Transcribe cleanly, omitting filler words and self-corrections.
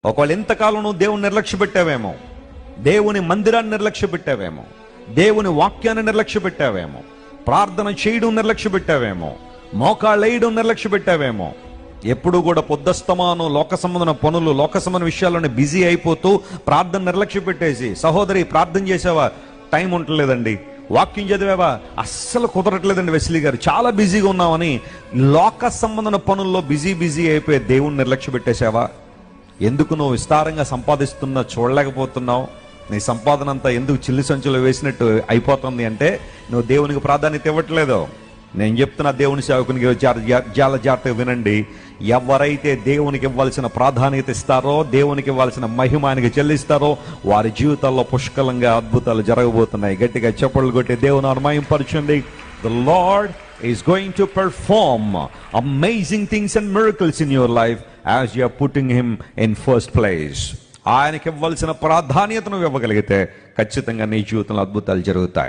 ఒకవేళ ఎంతకాలం నువ్వు దేవుని నిర్లక్ష్య పెట్టావేమో, దేవుని మందిరాన్ని నిర్లక్ష్య పెట్టావేమో, దేవుని వాక్యాన్ని నిర్లక్ష్య పెట్టావేమో, ప్రార్థన చేయడం నిర్లక్ష్య పెట్టావేమో, మోకాళ్ళు వేయడం నిర్లక్ష్య పెట్టావేమో, ఎప్పుడు కూడా పొద్దస్తమానం లోక సంబంధమైన పనులు, లోక సంబంధ విషయాల్లోనే బిజీ అయిపోతూ ప్రార్థన నిర్లక్ష్య పెట్టేసి, సహోదరి ప్రార్థన చేసావా, టైం ఉండలేదండి, వాక్యం చదివావా, అస్సలు కుదరట్లేదండి వెస్లీ గారు, చాలా బిజీగా ఉన్నామని లోక సంబంధమైన పనుల్లో బిజీ అయిపోయి దేవుని నిర్లక్ష్య పెట్టేశావా? ఎందుకు నువ్వు విస్తారంగా సంపాదిస్తున్నా చూడలేకపోతున్నావు? నీ సంపాదన అంతా ఎందుకు చిల్లి సంచులో వేసినట్టు అయిపోతుంది అంటే నువ్వు దేవునికి ప్రాధాన్యత ఇవ్వట్లేదు. నేను చెప్తున్నా దేవుని సేవకునికి చాలా జాగ్రత్తగా వినండి. ఎవరైతే దేవునికి ఇవ్వాల్సిన ప్రాధాన్యత ఇస్తారో, దేవునికి ఇవ్వాల్సిన మహిమానికి చెల్లిస్తారో, వారి జీవితాల్లో పుష్కలంగా అద్భుతాలు జరగబోతున్నాయి. గట్టిగా చప్పట్లు కొట్టి దేవుని మహిమపరచండి. The Lord is going to perform amazing things and miracles in your life as you are putting him in first place. ఆయనకి ఇవ్వాల్సిన ప్రాధాన్యతను ఇవ్వగలిగితే ఖచ్చితంగా నీ జీవితంలో అద్భుతాలు జరుగుతాయి.